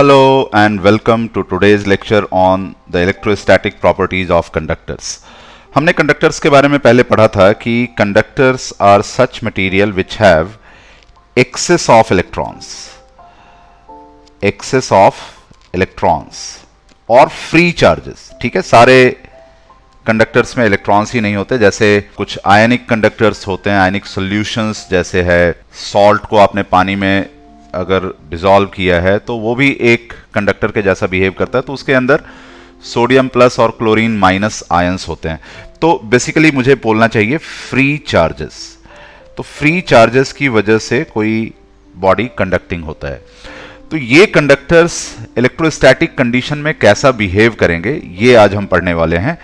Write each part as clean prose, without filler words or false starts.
Hello and welcome to today's lecture on the electrostatic properties of conductors. हमने conductors के बारे में पहले पढ़ा था कि conductors are such material which have excess of electrons और free charges. ठीक है, सारे कंडक्टर्स में इलेक्ट्रॉन्स ही नहीं होते, जैसे कुछ आयनिक कंडक्टर्स होते हैं, आयनिक सॉल्यूशंस जैसे है सॉल्ट को आपने पानी में अगर डिसॉल्व किया है तो वो भी एक कंडक्टर के जैसा बिहेव करता है, तो उसके अंदर सोडियम प्लस और क्लोरीन माइनस आयंस होते हैं। तो बेसिकली मुझे बोलना चाहिए फ्री चार्जेस। तो फ्री चार्जेस की वजह से कोई बॉडी कंडक्टिंग होता है। तो ये कंडक्टर्स इलेक्ट्रोस्टैटिक कंडीशन में कैसा बिहेव करेंगे ये आज हम पढ़ने वाले हैं।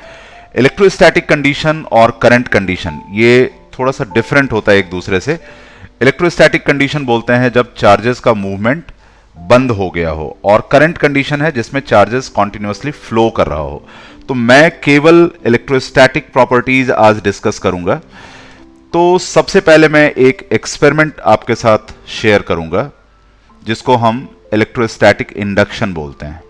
इलेक्ट्रोस्टैटिक कंडीशन और करंट कंडीशन ये थोड़ा सा डिफरेंट होता है एक दूसरे से। इलेक्ट्रोस्टैटिक कंडीशन बोलते हैं जब चार्जेस का मूवमेंट बंद हो गया हो, और करंट कंडीशन है जिसमें चार्जेस कॉन्टिन्यूअसली फ्लो कर रहा हो। तो मैं केवल इलेक्ट्रोस्टैटिक प्रॉपर्टीज आज डिस्कस करूंगा। तो सबसे पहले मैं एक एक्सपेरिमेंट आपके साथ शेयर करूंगा जिसको हम इलेक्ट्रोस्टैटिक इंडक्शन बोलते हैं।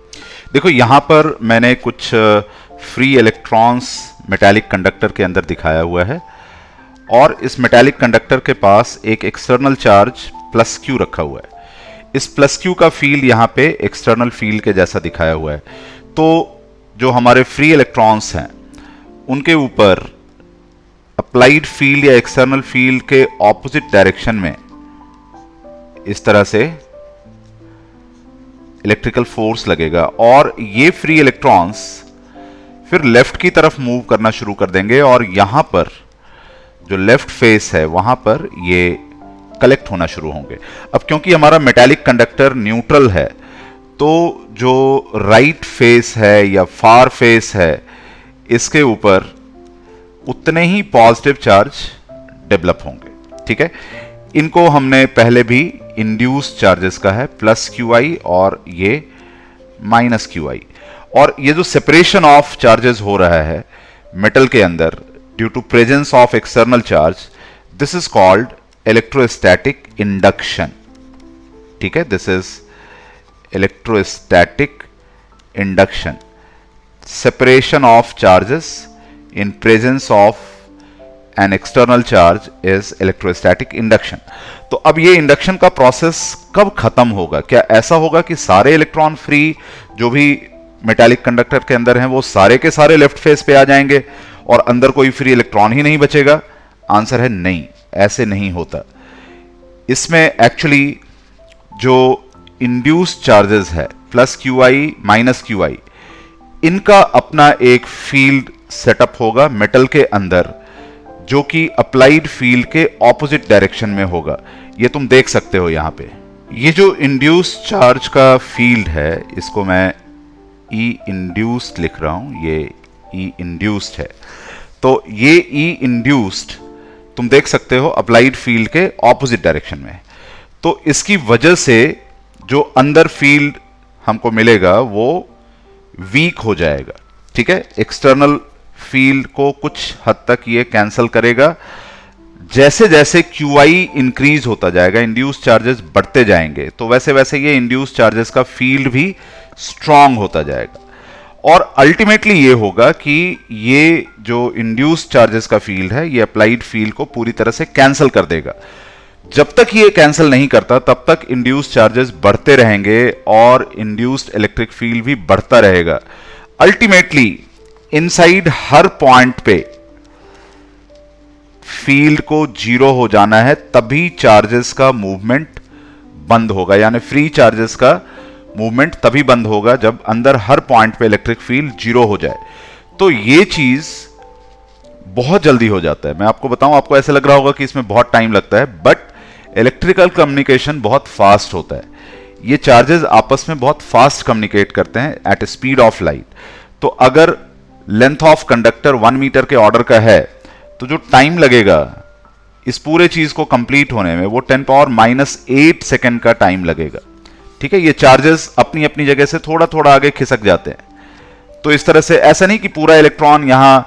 देखो यहां पर मैंने कुछ फ्री इलेक्ट्रॉन्स मेटालिक कंडक्टर के अंदर दिखाया हुआ है, और इस मेटालिक कंडक्टर के पास एक एक्सटर्नल चार्ज प्लस क्यू रखा हुआ है। इस प्लस क्यू का फील्ड यहाँ पे एक्सटर्नल फील्ड के जैसा दिखाया हुआ है। तो जो हमारे फ्री इलेक्ट्रॉन्स हैं उनके ऊपर अप्लाइड फील्ड या एक्सटर्नल फील्ड के ऑपोजिट डायरेक्शन में इस तरह से इलेक्ट्रिकल फोर्स लगेगा, और ये फ्री इलेक्ट्रॉन्स फिर लेफ्ट की तरफ मूव करना शुरू कर देंगे, और यहां पर जो लेफ्ट फेस है वहां पर ये कलेक्ट होना शुरू होंगे। अब क्योंकि हमारा मेटालिक कंडक्टर न्यूट्रल है, तो जो राइट फेस है या फार फेस है इसके ऊपर उतने ही पॉजिटिव चार्ज डेवलप होंगे। ठीक है, इनको हमने पहले भी इंड्यूस्ड चार्जेस का है, प्लस क्यू आई और ये माइनस क्यू आई। और ये जो सेपरेशन ऑफ चार्जेस हो रहा है मेटल के अंदर due to presence of external charge, this is called electrostatic induction. ठीक है, this is electrostatic induction, separation of charges in presence of an external charge is electrostatic induction. तो अब ये इंडक्शन का प्रोसेस कब खत्म होगा? क्या ऐसा होगा कि सारे इलेक्ट्रॉन फ्री जो भी मेटालिक कंडक्टर के अंदर हैं वो सारे के सारे लेफ्ट फेस पे आ जाएंगे और अंदर कोई फ्री इलेक्ट्रॉन ही नहीं बचेगा? आंसर है नहीं, ऐसे नहीं होता। इसमें एक्चुअली जो इंड्यूस्ड चार्जेस है plus Q I minus Q I, इनका अपना एक फील्ड सेटअप होगा मेटल के अंदर जो कि अप्लाइड फील्ड के ऑपोजिट डायरेक्शन में होगा। ये तुम देख सकते हो यहां पे। ये जो इंड्यूस्ड चार्ज का फील्ड है इसको मैं ई इंड्यूस्ड लिख रहा हूं, ये ई इंड्यूस्ड है। तो ये ई इंड्यूस्ड तुम देख सकते हो अप्लाइड फील्ड के ऑपोजिट डायरेक्शन में। तो इसकी वजह से जो अंदर फील्ड हमको मिलेगा वो वीक हो जाएगा। ठीक है, एक्सटर्नल फील्ड को कुछ हद तक ये कैंसिल करेगा। जैसे जैसे क्यू आई इंक्रीज होता जाएगा, इंड्यूस्ड चार्जेस बढ़ते जाएंगे, तो वैसे वैसे ये इंड्यूस्ड चार्जेस का फील्ड भी स्ट्रांग होता जाएगा, और अल्टीमेटली ये होगा कि ये जो इंड्यूस्ड चार्जेस का फील्ड है ये अप्लाइड फील्ड को पूरी तरह से कैंसिल कर देगा। जब तक ये कैंसिल नहीं करता तब तक इंड्यूस्ड चार्जेस बढ़ते रहेंगे और इंड्यूस्ड इलेक्ट्रिक फील्ड भी बढ़ता रहेगा। अल्टीमेटली इनसाइड हर पॉइंट पे फील्ड को जीरो हो जाना है, तभी चार्जेस का मूवमेंट बंद होगा, यानी फ्री चार्जेस का मूवमेंट तभी बंद होगा जब अंदर हर पॉइंट पे इलेक्ट्रिक फील्ड जीरो हो जाए। तो ये चीज बहुत जल्दी हो जाता है। मैं आपको बताऊं, आपको ऐसे लग रहा होगा कि इसमें बहुत टाइम लगता है, बट इलेक्ट्रिकल कम्युनिकेशन बहुत फास्ट होता है। ये चार्जेस आपस में बहुत फास्ट कम्युनिकेट करते हैं एट स्पीड ऑफ लाइट। तो अगर लेंथ ऑफ कंडक्टर 1 मीटर के ऑर्डर का है तो जो टाइम लगेगा इस पूरे चीज को कंप्लीट होने में वो 10⁻⁸ सेकेंड का टाइम लगेगा। ठीक है, ये चार्जेस अपनी अपनी जगह से थोड़ा थोड़ा आगे खिसक जाते हैं। तो इस तरह से ऐसा नहीं कि पूरा इलेक्ट्रॉन यहां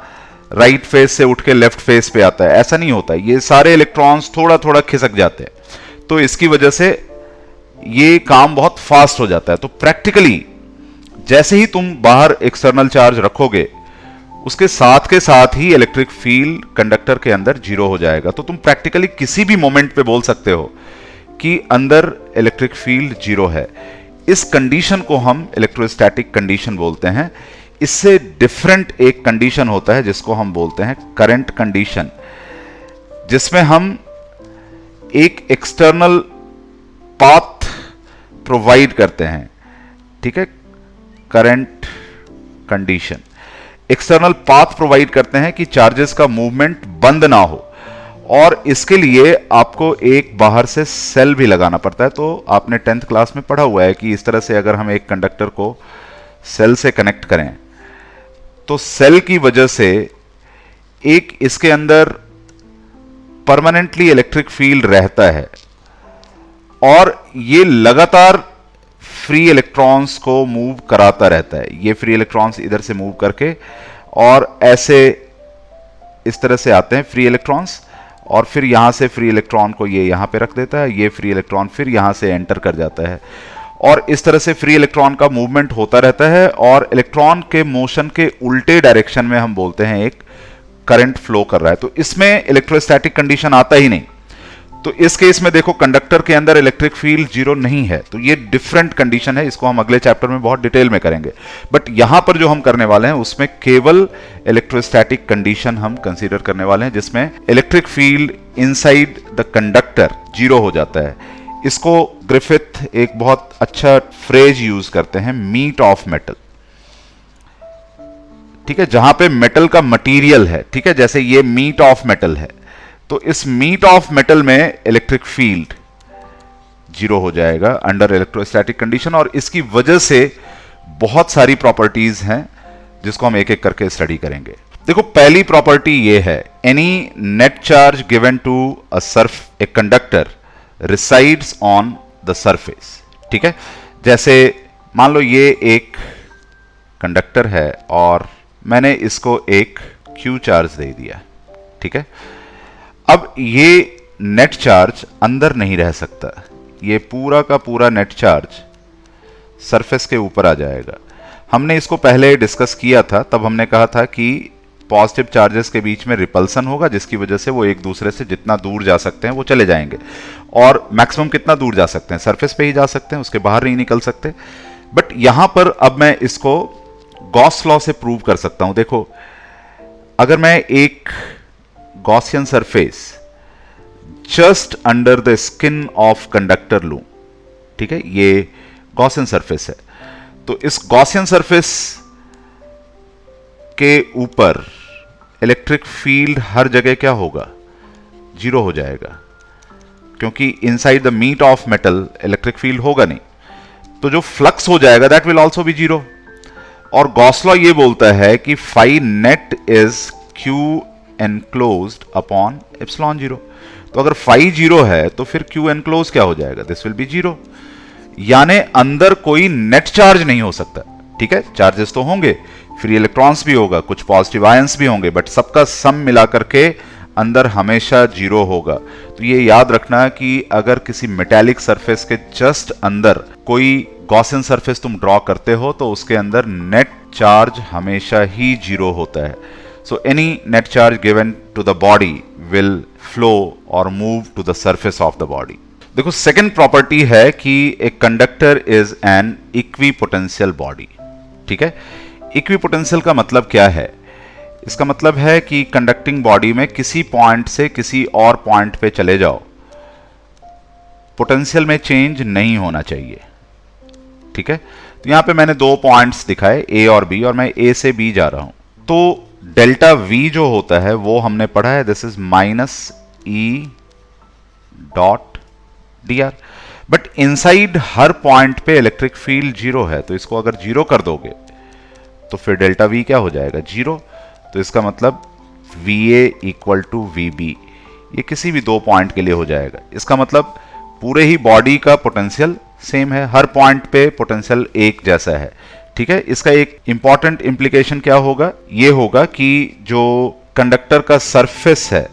राइट फेस से उठ के लेफ्ट फेस पे आता है, ऐसा नहीं होता। ये सारे इलेक्ट्रॉन्स थोड़ा थोड़ा खिसक जाते हैं। तो इसकी वजह से ये काम बहुत फास्ट हो जाता है। तो प्रैक्टिकली जैसे ही तुम बाहर एक्सटर्नल चार्ज रखोगे, उसके साथ के साथ ही इलेक्ट्रिक फील्ड कंडक्टर के अंदर जीरो हो जाएगा। तो तुम प्रैक्टिकली किसी भी मोमेंट पे बोल सकते हो कि अंदर इलेक्ट्रिक फील्ड जीरो है। इस कंडीशन को हम इलेक्ट्रोस्टैटिक कंडीशन बोलते हैं। इससे डिफरेंट एक कंडीशन होता है जिसको हम बोलते हैं करंट कंडीशन, जिसमें हम एक एक्सटर्नल पाथ प्रोवाइड करते हैं। ठीक है, current condition, external path provide करते हैं कि चार्जेस का मूवमेंट बंद ना हो, और इसके लिए आपको एक बाहर से सेल भी लगाना पड़ता है। तो आपने 10th क्लास में पढ़ा हुआ है कि इस तरह से अगर हम एक कंडक्टर को सेल से कनेक्ट करें तो सेल की वजह से एक इसके अंदर परमानेंटली इलेक्ट्रिक फील्ड रहता है, और ये लगातार फ्री इलेक्ट्रॉन्स को मूव कराता रहता है। ये फ्री इलेक्ट्रॉन्स इधर से मूव करके और ऐसे इस तरह से आते हैं फ्री इलेक्ट्रॉन्स, और फिर यहां से फ्री इलेक्ट्रॉन को ये यहां पे रख देता है। ये फ्री इलेक्ट्रॉन फिर यहां से एंटर कर जाता है, और इस तरह से फ्री इलेक्ट्रॉन का मूवमेंट होता रहता है। और इलेक्ट्रॉन के मोशन के उल्टे डायरेक्शन में हम बोलते हैं एक करंट फ्लो कर रहा है। तो इसमें इलेक्ट्रोस्टैटिक कंडीशन आता ही नहीं। तो इस केस में देखो, कंडक्टर के अंदर इलेक्ट्रिक फील्ड जीरो नहीं है। तो ये डिफरेंट कंडीशन है, इसको हम अगले चैप्टर में बहुत डिटेल में करेंगे। बट यहां पर जो हम करने वाले हैं उसमें केवल इलेक्ट्रोस्टैटिक कंडीशन हम कंसीडर करने वाले हैं, जिसमें electric field inside the conductor zero हो जाता है। इसको ग्रिफिथ एक बहुत अच्छा फ्रेज यूज करते हैं, मीट ऑफ मेटल। ठीक है, जहां पे मेटल का मटेरियल है, ठीक है, जैसे ये मीट ऑफ मेटल है, तो इस मीट ऑफ मेटल में इलेक्ट्रिक फील्ड जीरो हो जाएगा अंडर इलेक्ट्रोस्टैटिक कंडीशन। और इसकी वजह से बहुत सारी प्रॉपर्टीज हैं जिसको हम एक एक करके स्टडी करेंगे। देखो, पहली प्रॉपर्टी ये है, any net charge given to a conductor resides on the surface. ठीक है, जैसे मान लो ये एक कंडक्टर है और मैंने इसको एक क्यू चार्ज दे दिया। ठीक है, अब ये नेट चार्ज अंदर नहीं रह सकता, ये पूरा का पूरा नेट चार्ज सरफेस के ऊपर आ जाएगा। हमने इसको पहले डिस्कस किया था, तब हमने कहा था कि पॉजिटिव चार्जेस के बीच में रिपल्सन होगा, जिसकी वजह से वो एक दूसरे से जितना दूर जा सकते हैं वो चले जाएंगे, और मैक्सिमम कितना दूर जा सकते हैं, सरफेस पे ही जा सकते हैं, उसके बाहर नहीं निकल सकते। बट यहां पर अब मैं इसको गॉस लॉ से प्रूव कर सकता हूं। देखो, अगर मैं एक Gaussian surface just under the skin of conductor लूं, ठीक है, ये गॉसियन सरफेस है, तो इस गॉसियन सरफेस के ऊपर इलेक्ट्रिक फील्ड हर जगह क्या होगा, जीरो हो जाएगा, क्योंकि inside the meat of metal electric field होगा नहीं। तो जो फ्लक्स हो जाएगा that will also be zero. और गॉस लॉ ये बोलता है कि phi net is Q enclosed upon epsilon zero. तो अगर फाई जीरो है तो फिर क्यू एनक्लोज क्या हो जाएगा, दिस विल बी जीरो। यानी अंदर कोई नेट चार्ज नहीं हो सकता। ठीक है, चार्जेस तो होंगे, फ्री इलेक्ट्रॉन्स भी होगा, कुछ पॉजिटिव आयंस भी होंगे, बट सबका सम मिला करके अंदर हमेशा जीरो होगा। तो ये याद रखना कि अगर किसी मेटालिक सरफेस के जस्ट अंदर कोई गॉसियन सरफेस तुम ड्रॉ करते हो तो उसके अंदर नेट चार्ज हमेशा ही जीरो होता है। So any net charge given to the body will flow or move to the surface of the body. देखो, सेकेंड प्रॉपर्टी है कि a conductor is an equipotential body. ठीक है, इक्विपोटेंशियल का मतलब क्या है? इसका मतलब है कि कंडक्टिंग बॉडी में किसी पॉइंट से किसी और पॉइंट पे चले जाओ, पोटेंशियल में चेंज नहीं होना चाहिए। ठीक है, तो यहां पे मैंने दो पॉइंट्स दिखाए, ए और बी, और मैं ए से बी जा रहा हूं। तो डेल्टा वी जो होता है वो हमने पढ़ा है, this is minus E dot D R. But inside her point पे इलेक्ट्रिक फील्ड जीरो है, तो इसको अगर जीरो कर दोगे तो फिर डेल्टा वी क्या हो जाएगा, जीरो। तो इसका मतलब V A equal to V B, ये किसी भी दो पॉइंट के लिए हो जाएगा। इसका मतलब पूरे ही बॉडी का पोटेंशियल सेम है, हर पॉइंट पे पोटेंशियल एक जैसा है। ठीक है, इसका एक इंपॉर्टेंट इंप्लीकेशन क्या होगा, ये होगा कि जो कंडक्टर का सरफेस है,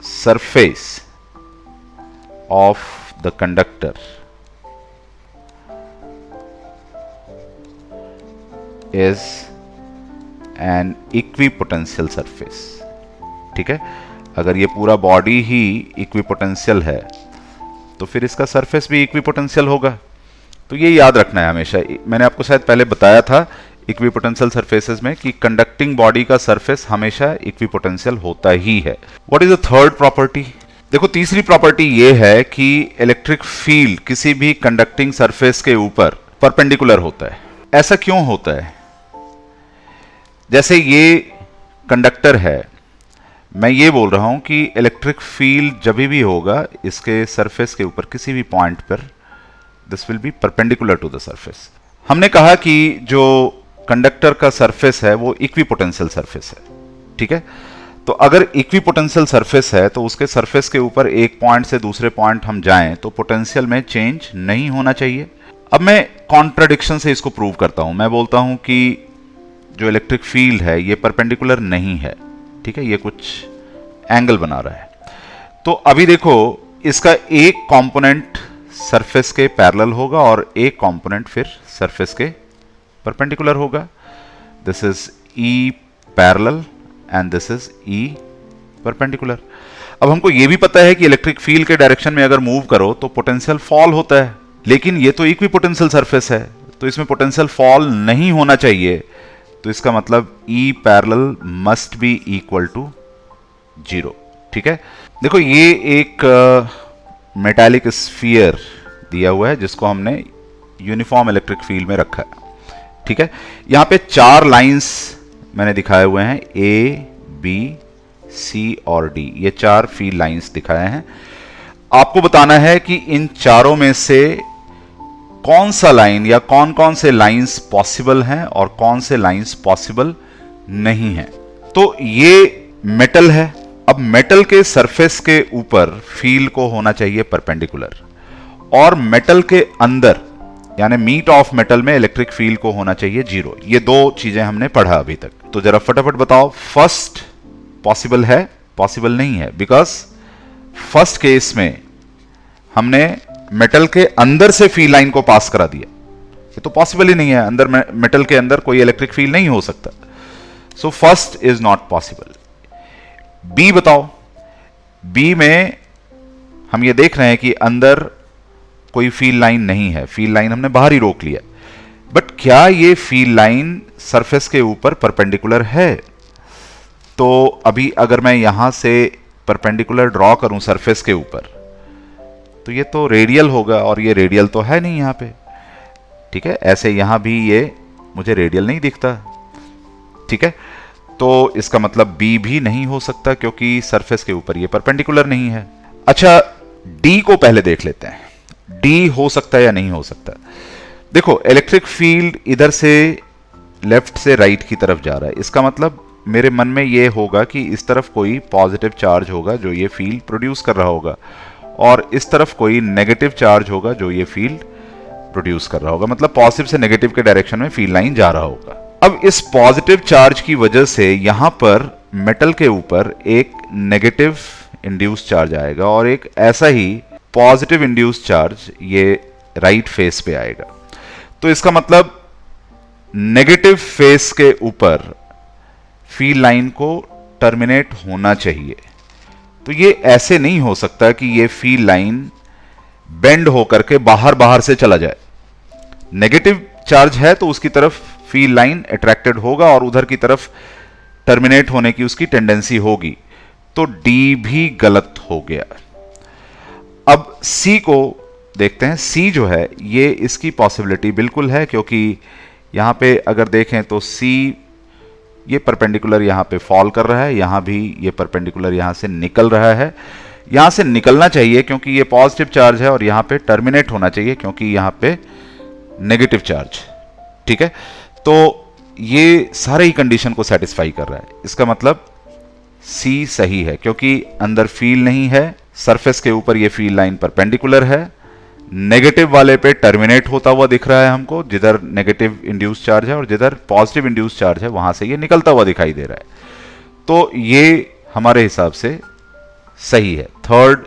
surface of the conductor is an equipotential surface. ठीक है, अगर ये पूरा बॉडी ही इक्विपोटेंशियल है तो फिर इसका सरफेस भी इक्विपोटेंशियल होगा। तो ये याद रखना है हमेशा। मैंने आपको शायद पहले बताया था इक्विपोटेंशियल सरफेसेस में कि कंडक्टिंग बॉडी का सरफेस हमेशा इक्विपोटेंशियल होता ही है। What is the third property? देखो, तीसरी प्रॉपर्टी ये है कि इलेक्ट्रिक फील्ड किसी भी कंडक्टिंग सरफेस के ऊपर परपेंडिकुलर होता है। ऐसा क्यों होता है? जैसे ये कंडक्टर है, मैं ये बोल रहा हूं कि इलेक्ट्रिक फील्ड जब भी होगा इसके सरफेस के ऊपर किसी भी पॉइंट पर, this will be perpendicular to the surface. हमने कहा कि जो कंडक्टर का सरफेस है वो इक्विपोटेंशियल सरफेस है। ठीक है, तो अगर इक्विपोटेंशियल सरफेस है तो उसके सरफेस के ऊपर एक पॉइंट से दूसरे पॉइंट हम जाएं तो पोटेंशियल में चेंज नहीं होना चाहिए। अब मैं कॉन्ट्राडिक्शन से इसको प्रूव करता हूं। मैं बोलता हूं कि जो इलेक्ट्रिक फील्ड है ये परपेंडिकुलर नहीं है। ठीक है, ये कुछ एंगल बना रहा है। तो अभी देखो, इसका एक कंपोनेंट सरफेस के पैरेलल होगा और एक कंपोनेंट फिर सरफेस के परपेंडिकुलर होगा। This is E parallel and this is E perpendicular. अब हमको यह भी पता है कि इलेक्ट्रिक फील्ड के डायरेक्शन में अगर मूव करो तो पोटेंशियल फॉल होता है, लेकिन ये तो इक्विपोटेंशियल सरफेस है तो इसमें पोटेंशियल फॉल नहीं होना चाहिए। तो इसका मतलब E parallel must be equal to 0। ठीक है, देखो ये एक मेटालिक स्फीयर दिया हुआ है जिसको हमने यूनिफॉर्म इलेक्ट्रिक फील्ड में रखा है। ठीक है, यहां पे 4 लाइंस मैंने दिखाए हुए हैं, A, B, C और D। ये 4 फील्ड लाइंस दिखाए हैं। आपको बताना है कि इन चारों में से कौन सा लाइन या कौन कौन से लाइंस पॉसिबल हैं और कौन से लाइंस पॉसिबल नहीं हैं। तो ये मेटल है। अब मेटल के सरफेस के ऊपर फील्ड को होना चाहिए परपेंडिकुलर, और मेटल के अंदर यानी मीट ऑफ मेटल में इलेक्ट्रिक फील्ड को होना चाहिए 0। ये 2 चीजें हमने पढ़ा अभी तक। तो जरा फटाफट बताओ, फर्स्ट पॉसिबल है? पॉसिबल नहीं है, बिकॉज फर्स्ट केस में हमने मेटल के अंदर से फील्ड लाइन को पास करा दिया। ये तो पॉसिबल ही नहीं है, अंदर मेटल के अंदर कोई इलेक्ट्रिक फील्ड नहीं हो सकता। So first is not possible. B बताओ, बी में हम ये देख रहे हैं कि अंदर कोई फील्ड लाइन नहीं है, फील्ड लाइन हमने बाहर ही रोक लिया। बट क्या ये फील्ड लाइन सरफेस के ऊपर परपेंडिकुलर है? तो अभी अगर मैं यहां से परपेंडिकुलर ड्रॉ करूं सरफेस के ऊपर तो ये तो रेडियल होगा, और ये रेडियल तो है नहीं यहां पे। ठीक है, ऐसे यहां भी ये मुझे रेडियल नहीं दिखता। ठीक है, तो इसका मतलब बी भी नहीं हो सकता क्योंकि सरफेस के ऊपर ये परपेंडिकुलर नहीं है। अच्छा, डी को पहले देख लेते हैं। डी हो सकता है या नहीं हो सकता? देखो, इलेक्ट्रिक फील्ड इधर से लेफ्ट से राइट की तरफ जा रहा है। इसका मतलब मेरे मन में ये होगा कि इस तरफ कोई पॉजिटिव चार्ज होगा जो ये फील्ड प्रोड्यूस कर रहा होगा, और इस तरफ कोई नेगेटिव चार्ज होगा जो ये फील्ड प्रोड्यूस कर रहा होगा। मतलब पॉजिटिव से नेगेटिव के डायरेक्शन में फील्ड लाइन जा रहा होगा। अब इस पॉजिटिव चार्ज की वजह से यहां पर मेटल के ऊपर एक नेगेटिव इंड्यूस चार्ज आएगा और एक ऐसा ही पॉजिटिव इंड्यूस चार्ज ये राइट फेस पे आएगा। तो इसका मतलब नेगेटिव फेस के ऊपर फील्ड लाइन को टर्मिनेट होना चाहिए। तो ये ऐसे नहीं हो सकता कि ये फील्ड लाइन बेंड होकर के बाहर से चला जाए। नेगेटिव चार्ज है तो उसकी तरफ फील्ड लाइन अट्रैक्टेड होगा और उधर की तरफ टर्मिनेट होने की उसकी टेंडेंसी होगी। तो डी भी गलत हो गया। अब सी को देखते हैं। सी जो है ये इसकी पॉसिबिलिटी बिल्कुल है, क्योंकि यहां पे अगर देखें तो सी ये परपेंडिकुलर यहां पे फॉल कर रहा है, यहां भी ये परपेंडिकुलर यहां से निकल रहा है। यहां से निकलना चाहिए क्योंकि ये पॉजिटिव चार्ज है, और यहां पे टर्मिनेट होना चाहिए क्योंकि यहां पे नेगेटिव चार्ज। ठीक है, तो ये सारे ही कंडीशन को सेटिस्फाई कर रहा है। इसका मतलब सी सही है, क्योंकि अंदर फील्ड नहीं है, सरफेस के ऊपर ये फील्ड लाइन परपेंडिकुलर है, नेगेटिव वाले पे टर्मिनेट होता हुआ दिख रहा है हमको, जिधर नेगेटिव इंड्यूस चार्ज है, और जिधर पॉजिटिव इंड्यूस चार्ज है वहां से ये निकलता हुआ दिखाई दे रहा है। तो ये हमारे हिसाब से सही है। Third,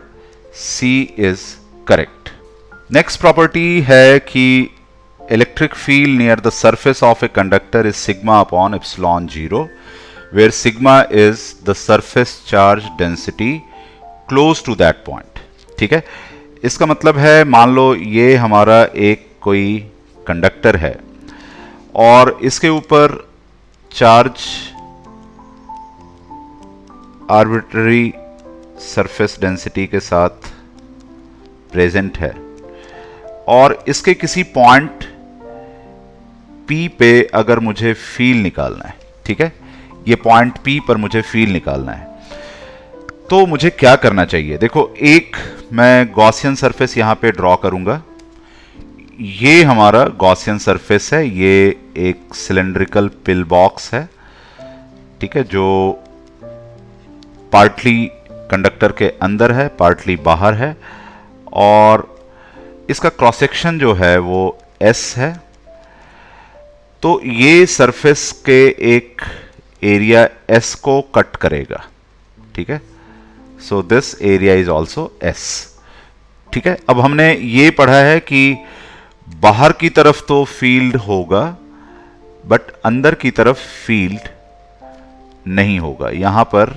C is correct. Next property है कि electric field near the surface of a conductor is sigma upon epsilon zero, where sigma is the surface charge density close to that point. ठीक है, इसका मतलब है मान लो ये हमारा एक कोई कंडक्टर है और इसके ऊपर चार्ज आर्बिट्ररी सरफेस डेंसिटी के साथ प्रेजेंट है और इसके किसी पॉइंट P पे अगर मुझे फील्ड निकालना है, ठीक है, ये पॉइंट P पर मुझे फील्ड निकालना है, तो मुझे क्या करना चाहिए? देखो, एक मैं गॉसियन सरफेस यहां पे ड्रॉ करूंगा। ये हमारा गॉसियन सरफेस है, ये एक सिलेंड्रिकल पिल बॉक्स है, ठीक है, जो पार्टली कंडक्टर के अंदर है, पार्टली बाहर है, और इसका क्रॉस सेक्शन जो है वो S है। तो ये सरफेस के एक एरिया S को कट करेगा, ठीक है। So this area is also S, ठीक है। अब हमने ये पढ़ा है कि बाहर की तरफ तो फील्ड होगा बट अंदर की तरफ फील्ड नहीं होगा। यहां पर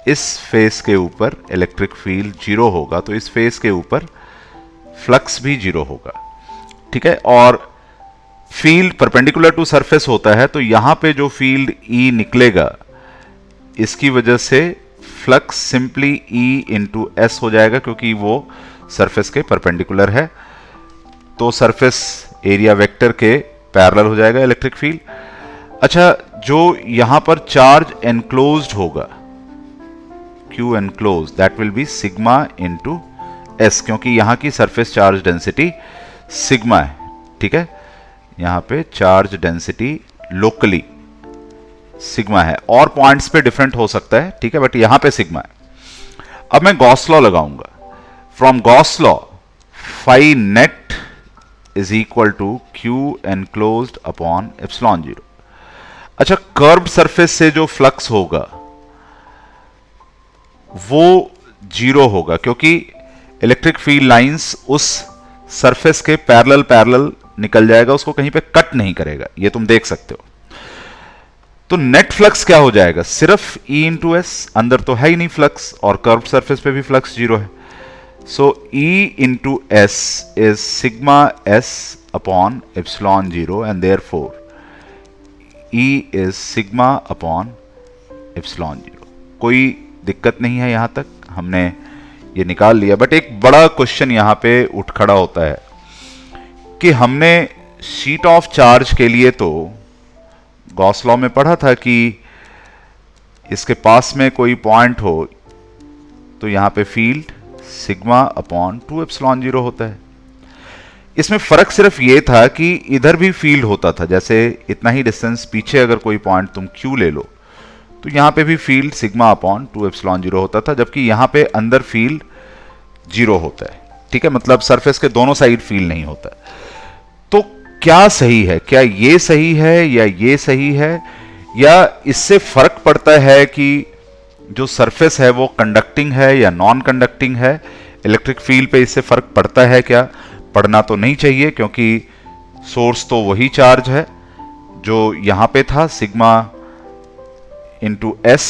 इस फेस के ऊपर इलेक्ट्रिक फील्ड जीरो होगा, तो इस फेस के ऊपर फ्लक्स भी जीरो होगा, ठीक है। और फील्ड परपेंडिकुलर टू सरफेस होता है, तो यहां पे जो फील्ड E निकलेगा, इसकी वजह से flux simply E into S हो जाएगा, क्योंकि वो सरफेस के परपेंडिकुलर है, तो सरफेस एरिया वेक्टर के पैरेलल हो जाएगा इलेक्ट्रिक फील्ड। अच्छा, जो यहां पर चार्ज एनक्लोज्ड होगा, Q enclose, that will be sigma into S, क्योंकि यहां की सरफेस चार्ज डेंसिटी सिग्मा है, ठीक है। यहां पे चार्ज डेंसिटी लोकली सिग्मा है, और पॉइंट्स पे डिफरेंट हो सकता है, ठीक है, बट यहां पे सिग्मा है। अब मैं गॉस लॉ लगाऊंगा। From Gauss law, phi net is equal to Q enclosed upon epsilon zero. अच्छा, कर्व्ड सरफेस से जो फ्लक्स होगा वो जीरो होगा, क्योंकि इलेक्ट्रिक फील्ड लाइंस उस सरफेस के पैरेलल निकल जाएगा, उसको कहीं पे कट नहीं करेगा, ये तुम देख सकते हो। तो नेट फ्लक्स क्या हो जाएगा? सिर्फ E इंटू S, अंदर तो है ही नहीं फ्लक्स, और कर्व सरफेस पे भी फ्लक्स जीरो है। सो E into S is sigma S upon epsilon zero, and therefore E is sigma upon epsilon zero. कोई दिक्कत नहीं है, यहां तक हमने ये निकाल लिया। बट एक बड़ा क्वेश्चन यहां पे उठ खड़ा होता है कि हमने शीट ऑफ चार्ज के लिए तो गॉस लॉ में पढ़ा था कि इसके पास में कोई पॉइंट हो तो यहां पे field sigma upon 2 epsilon zero होता है। इसमें फर्क सिर्फ ये था कि इधर भी फील्ड होता था, जैसे इतना ही डिस्टेंस पीछे अगर कोई पॉइंट तुम Q ले लो तो यहां पे भी field sigma upon 2 epsilon zero होता था, जबकि यहां पे अंदर फील्ड जीरो होता है, ठीक है। मतलब सरफेस के दोनों साइड फील्ड नहीं होता। तो क्या सही है? क्या ये सही है या ये सही है, या इससे फर्क पड़ता है कि जो सरफेस है वो कंडक्टिंग है या नॉन कंडक्टिंग है? इलेक्ट्रिक फील्ड पे इससे फर्क पड़ता है क्या? पड़ना तो नहीं चाहिए, क्योंकि सोर्स तो वही चार्ज है जो यहां पे था, सिग्मा इंटू S,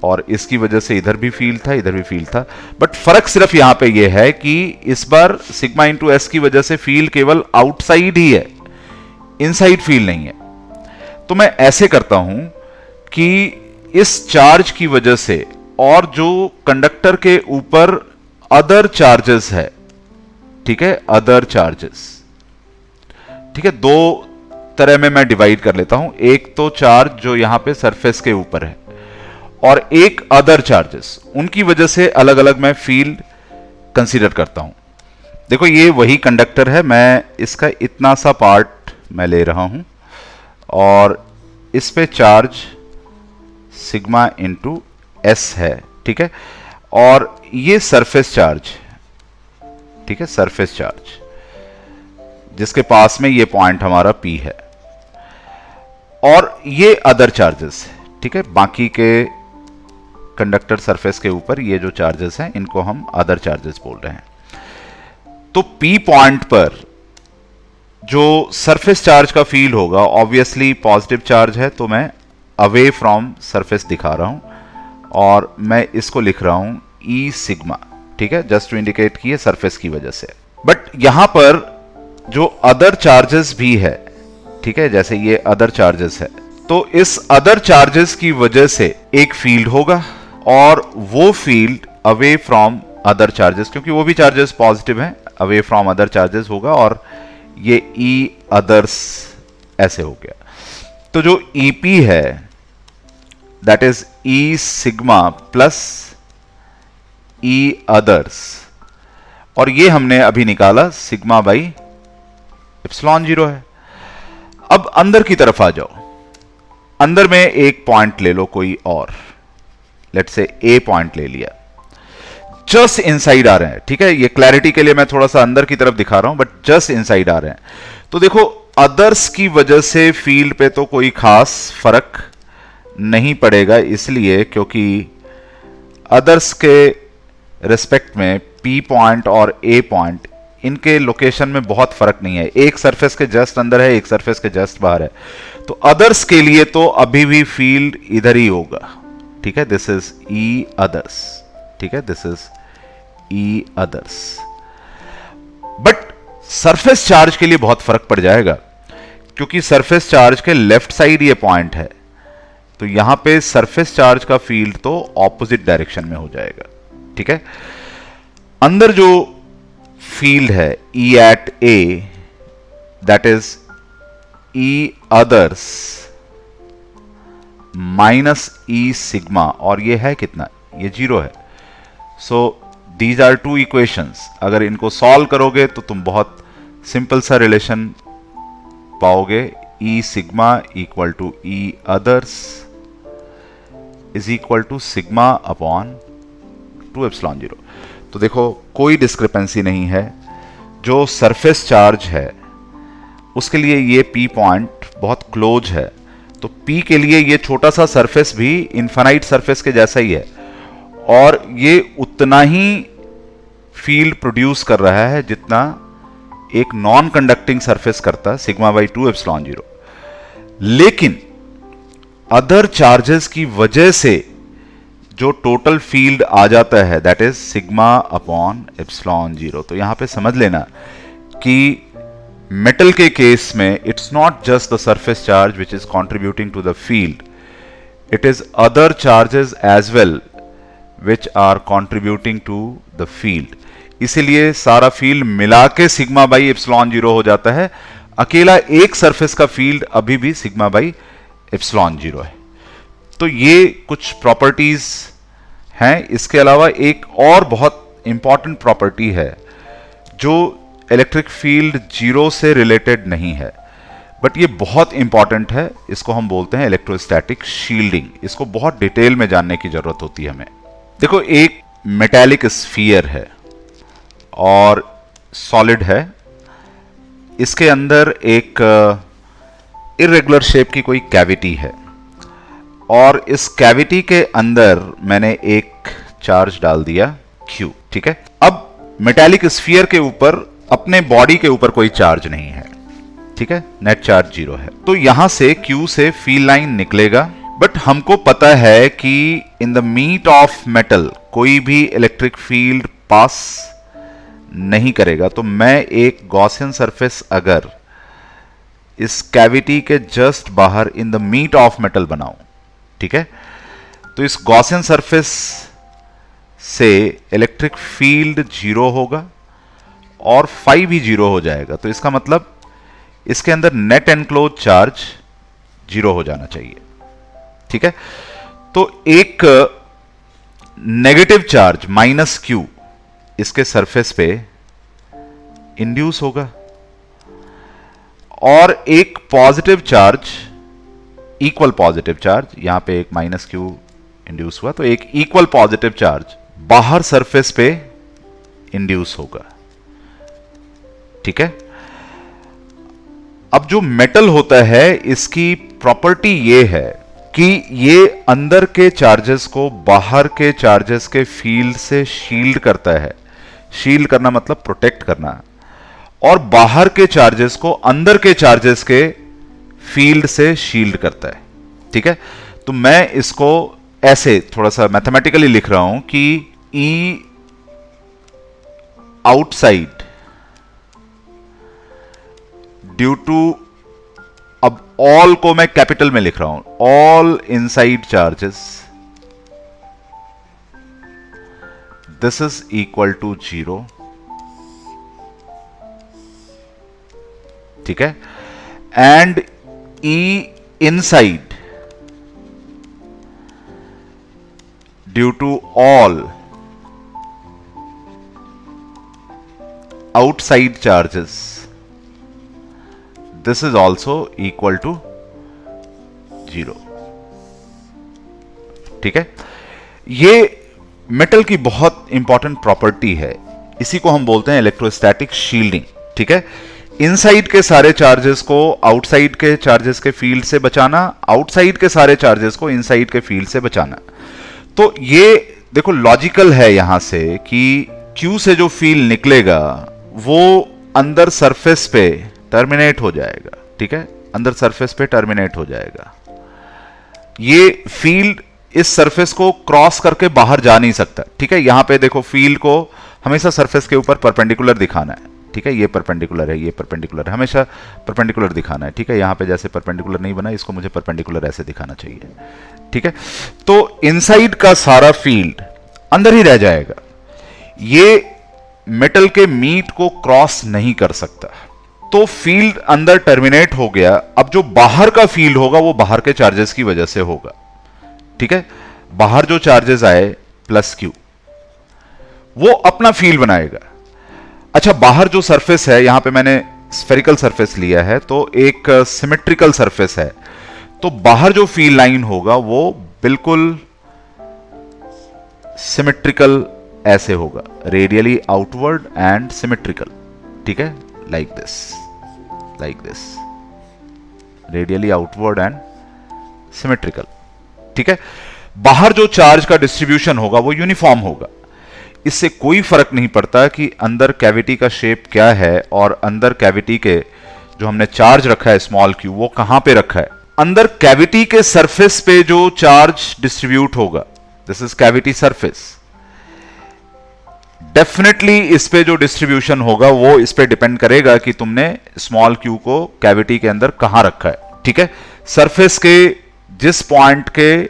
और इसकी वजह से इधर भी फील्ड था, इधर भी फील्ड था। बट फर्क सिर्फ यहां पे ये है कि इस बार सिग्मा इंटू S की वजह से फील्ड केवल आउटसाइड ही है, इनसाइड फील्ड नहीं है। तो मैं ऐसे करता हूं कि इस चार्ज की वजह से, और जो कंडक्टर के ऊपर अदर चार्जेस है, ठीक है, अदर चार्जेस, ठीक है, दो तरह में मैं डिवाइड कर लेता हूं। एक तो चार्ज जो यहां पे सरफेस के ऊपर है, और एक अदर चार्जेस, उनकी वजह से अलग अलग मैं फील्ड कंसीडर करता हूं। देखो, ये वही कंडक्टर है, मैं इसका इतना सा पार्ट मैं ले रहा हूं, और इस पे चार्ज सिग्मा इंटू S है, ठीक है, और ये सरफेस चार्ज, ठीक है, सरफेस चार्ज जिसके पास में ये पॉइंट हमारा P है, और ये अदर चार्जेस, ठीक है, बाकी के कंडक्टर सरफेस के ऊपर ये जो चार्जेस हैं इनको हम अदर चार्जेस बोल रहे हैं। तो P पॉइंट पर जो सरफेस चार्ज का फील्ड होगा, ऑब्वियसली पॉजिटिव चार्ज है तो मैं अवे फ्रॉम सरफेस दिखा रहा हूं और मैं इसको लिख रहा हूं E सिग्मा, ठीक है, जस्ट टू इंडिकेट कि ये सरफेस की वजह से। बट यहां पर जो अदर चार्जेस भी है, ठीक है, जैसे ये अदर चार्जेस है, तो इस अदर चार्जेस की वजह से एक फील्ड होगा और वो field away from other charges, क्योंकि वो भी चार्जेस पॉजिटिव हैं, अवे फ्रॉम अदर चार्जेस होगा और ये ई अदर्स ऐसे हो गया। तो जो EP है that is E sigma plus E others, और ये हमने अभी निकाला सिग्मा बाई एप्सिलॉन 0 है। अब अंदर की तरफ आ जाओ, अंदर में एक पॉइंट ले लो कोई और, लेट्स से A पॉइंट ले लिया, जस्ट इनसाइड आ रहे हैं, ठीक है, ये क्लैरिटी के लिए मैं थोड़ा सा अंदर की तरफ दिखा रहा हूं, बट जस्ट इनसाइड आ रहे हैं। तो देखो अदर्स की वजह से फील्ड पे तो कोई खास फर्क नहीं पड़ेगा, इसलिए क्योंकि अदर्स के रिस्पेक्ट में P पॉइंट और A पॉइंट, इनके लोकेशन में बहुत फर्क नहीं है, एक सरफेस के जस्ट अंदर है, एक सरफेस के जस्ट बाहर है। तो अदर्स के लिए तो अभी भी फील्ड इधर ही होगा, ठीक है, दिस इज E अदर्स, ठीक है, this is E others. But surface charge के लिए बहुत फर्क पड़ जाएगा, क्योंकि सरफेस चार्ज के लेफ्ट साइड ये पॉइंट है, तो यहां पे सरफेस चार्ज का फील्ड तो ऑपोजिट डायरेक्शन में हो जाएगा, ठीक है। अंदर जो फील्ड है E at A that is E others minus E sigma, और ये है कितना, ये 0 है। So these are two equations, अगर इनको सॉल्व करोगे तो तुम बहुत सिंपल सा रिलेशन पाओगे, E sigma equal to E others is equal to sigma upon 2 epsilon 0। तो देखो कोई डिस्क्रिपेंसी नहीं है, जो सरफेस चार्ज है उसके लिए ये P पॉइंट बहुत क्लोज है, तो P के लिए ये छोटा सा सरफेस भी इनफाइनाइट सरफेस के जैसा ही है और ये उतना ही फील्ड प्रोड्यूस कर रहा है जितना एक नॉन कंडक्टिंग सरफेस करता, सिग्मा बाई 2 एप्सिलॉन 0। लेकिन अदर चार्जेस की वजह से जो टोटल फील्ड आ जाता है that is sigma upon epsilon 0। तो यहां पे समझ लेना कि मेटल के केस में it's not just the surface charge which is contributing to the field, it is other charges as well which are contributing to the field. इसीलिए सारा फील्ड मिला के सिग्मा बाई एप्सिलॉन 0 हो जाता है, अकेला एक सरफेस का फील्ड अभी भी सिग्मा बाई एप्सिलॉन 0 है। तो ये कुछ प्रॉपर्टीज हैं। इसके अलावा एक और बहुत इंपॉर्टेंट प्रॉपर्टी है जो इलेक्ट्रिक फील्ड 0 से रिलेटेड नहीं है, बट ये बहुत इंपॉर्टेंट है, इसको हम बोलते हैं इलेक्ट्रोस्टैटिक शील्डिंग। इसको बहुत डिटेल में जानने की जरूरत होती है हमें। देखो एक मेटालिक स्फीयर है और सॉलिड है, इसके अंदर एक इर्रेगुलर शेप की कोई कैविटी है और इस कैविटी के अंदर मैंने एक चार्ज डाल दिया Q, ठीक है। अब मेटालिक स्फीयर के ऊपर अपने बॉडी के ऊपर कोई चार्ज नहीं है, ठीक है, नेट चार्ज 0 है। तो यहां से Q से फील्ड लाइन निकलेगा, बट हमको पता है कि in the meat of metal कोई भी इलेक्ट्रिक फील्ड पास नहीं करेगा। तो मैं एक गॉसियन सरफेस अगर इस कैविटी के जस्ट बाहर in the meat of metal बनाऊं, ठीक है, तो इस गॉसियन सरफेस से इलेक्ट्रिक फील्ड 0 होगा और फाई भी 0 हो जाएगा। तो इसका मतलब इसके अंदर नेट एनक्लोज चार्ज 0 हो जाना चाहिए, ठीक है। तो एक नेगेटिव चार्ज -Q इसके सरफेस पे इंड्यूस होगा और एक positive charge, equal positive charge, यहां पे एक -Q इंड्यूस हुआ, तो एक इक्वल पॉजिटिव चार्ज बाहर सरफेस पे इंड्यूस होगा, ठीक है। अब जो मेटल होता है इसकी प्रॉपर्टी ये है कि ये अंदर के चार्जेस को बाहर के चार्जेस के फील्ड से शील्ड करता है। शील्ड करना मतलब प्रोटेक्ट करना, और बाहर के चार्जेस को अंदर के चार्जेस के फील्ड से शील्ड करता है। ठीक है, तो मैं इसको ऐसे थोड़ा सा मैथमेटिकली लिख रहा हूं कि ई आउटसाइड ड्यू टू, अब ऑल को मैं कैपिटल में लिख रहा हूं, all inside charges, this is equal to 0। ठीक है, and E inside due to all outside charges, this is also equal to 0। ठीक है, ये मेटल की बहुत इंपॉर्टेंट प्रॉपर्टी है, इसी को हम बोलते हैं इलेक्ट्रोस्टैटिक शील्डिंग। ठीक है, इनसाइड के सारे चार्जेस को आउटसाइड के चार्जेस के फील्ड से बचाना, आउटसाइड के सारे चार्जेस को इनसाइड के फील्ड से बचाना। तो ये देखो लॉजिकल है यहां से कि Q से जो फील्ड निकलेगा वो अंदर सरफेस पे टर्मिनेट हो जाएगा। ठीक है, अंदर सरफेस पे टर्मिनेट हो जाएगा। ये फील्ड इस सरफेस को क्रॉस करके बाहर जा नहीं सकता। ठीक है, यहां पे देखो फील्ड को हमेशा सरफेस के ऊपर परपेंडिकुलर दिखाना है। ठीक है, ये परपेंडिकुलर है, ये परपेंडिकुलर है, हमेशा परपेंडिकुलर दिखाना है। ठीक है, यहां पे जैसे परपेंडिकुलर नहीं बना, इसको मुझे परपेंडिकुलर ऐसे दिखाना चाहिए। ठीक है, तो इनसाइड का सारा फील्ड अंदर ही रह जाएगा, ये मेटल के मीट को क्रॉस नहीं कर सकता। तो फील्ड अंदर टर्मिनेट हो गया। अब जो बाहर का फील्ड होगा वो बाहर के चार्जेस की वजह से होगा। ठीक है, बाहर जो चार्जेस आए प्लस Q, वो अपना फील्ड बनाएगा। अच्छा, बाहर जो सरफेस है, यहां पे मैंने स्फेरिकल सरफेस लिया है, तो एक सिमेट्रिकल सरफेस है, तो बाहर जो फील्ड लाइन होगा वो बिल्कुल सिमेट्रिकल ऐसे होगा, रेडियली आउटवर्ड एंड सिमेट्रिकल। ठीक है, like this, radially outward and symmetrical. ठीक है, बाहर जो चार्ज का डिस्ट्रीब्यूशन होगा वो यूनिफॉर्म होगा। इससे कोई फर्क नहीं पड़ता कि अंदर कैविटी का शेप क्या है और अंदर कैविटी के जो हमने चार्ज रखा है स्मॉल q वो कहां पे रखा है। अंदर कैविटी के सरफेस पे जो चार्ज डिस्ट्रीब्यूट होगा, this is cavity surface, definitely इस पे जो डिस्ट्रीब्यूशन होगा वो इस पे डिपेंड करेगा कि तुमने स्मॉल q को कैविटी के अंदर कहां रखा है। ठीक है, सरफेस के जिस पॉइंट के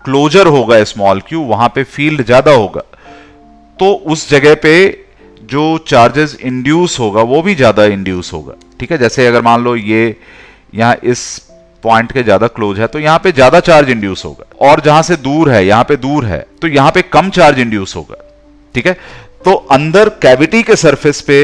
क्लोजर होगा स्मॉल q वहां पे फील्ड ज्यादा होगा, तो उस जगह पे जो चार्जेस इंड्यूस होगा वो भी ज्यादा इंड्यूस होगा। ठीक है, जैसे अगर मान लो ये यहां इस पॉइंट के ज्यादा क्लोज है तो यहां पे ज्यादा चार्ज इंड्यूस होगा, और जहां से दूर है यहां पे दूर है तो यहां पे कम चार्ज इंड्यूस होगा। ठीक है, तो अंदर कैविटी के सरफेस पे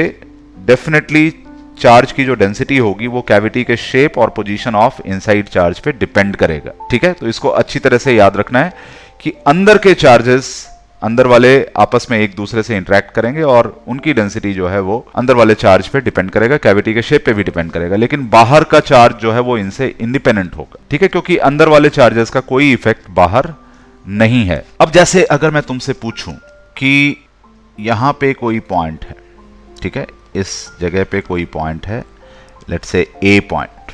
डेफिनेटली चार्ज की जो डेंसिटी होगी वो कैविटी के शेप और पोजीशन ऑफ इनसाइड चार्ज पे डिपेंड करेगा। ठीक है, तो इसको अच्छी तरह से याद रखना है कि अंदर के चार्जेस अंदर वाले आपस में एक दूसरे से इंटरेक्ट करेंगे और उनकी डेंसिटी जो है वो अंदर वाले चार्ज पे डिपेंड करेगा, कैविटी के शेप पे भी डिपेंड करेगा, लेकिन बाहर का चार्ज जो है वो इनसे इंडिपेंडेंट होगा। ठीक है, क्योंकि अंदर वाले चार्जेस का कोई इफेक्ट बाहर नहीं है। अब जैसे अगर मैं तुमसे पूछूं कि यहां पे कोई पॉइंट है, ठीक है, इस जगह पे कोई पॉइंट है, लेट्स से ए पॉइंट,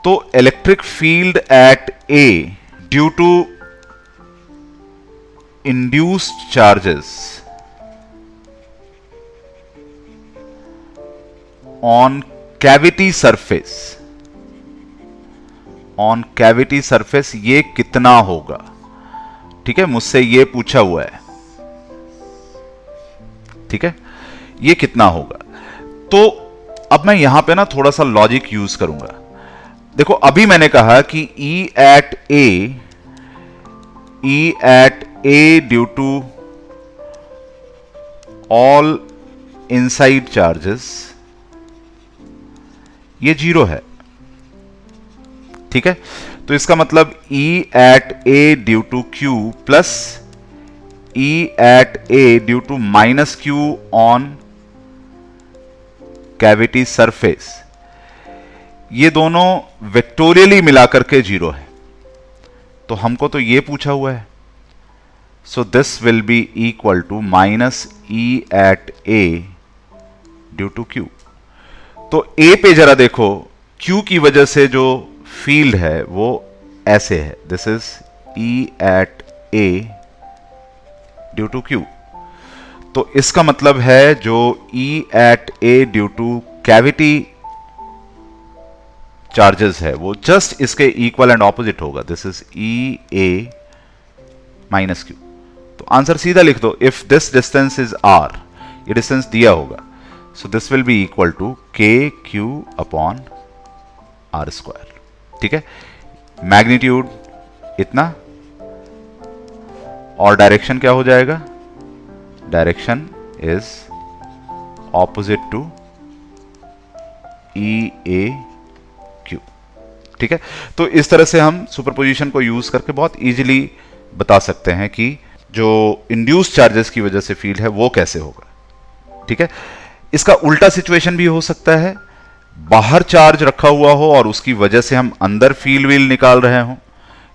तो electric field at A due to induced charges on cavity surface ये कितना होगा। ठीक है, मुझसे ये पूछा हुआ है। ठीक है, ये कितना होगा। तो अब मैं यहां पे ना थोड़ा सा लॉजिक यूज करूंगा। देखो, अभी मैंने कहा कि E at A due to all inside charges ये 0 है। ठीक है, तो इसका मतलब E at A due to Q plus E at A due to minus Q on cavity surface, ये दोनों वेक्टोरियली मिलाकर के 0 है। तो हमको तो ये पूछा हुआ है, So this will be equal to minus E at A due to Q. तो A पे जरा देखो, Q की वजह से जो फील्ड है वो ऐसे है, this is E at A due to Q. तो इसका मतलब है जो E at A due to cavity charges है वो जस्ट इसके इक्वल एंड ऑपोजिट होगा, this is E A minus Q. तो आंसर सीधा लिख दो, if this distance is R, ये डिस्टेंस दिया होगा, so this will be equal to KQ upon R square. ठीक है, मैग्नीट्यूड इतना और डायरेक्शन क्या हो जाएगा, direction is opposite to EAQ. ठीक है, तो इस तरह से हम सुपरपोजिशन को यूज करके बहुत इजीली बता सकते हैं कि जो इंड्यूस चार्जेस की वजह से फील्ड है वो कैसे होगा. ठीक है, इसका उल्टा सिचुएशन भी हो सकता है, बाहर चार्ज रखा हुआ हो और उसकी वजह से हम अंदर फील्ड व्हील निकाल रहे हो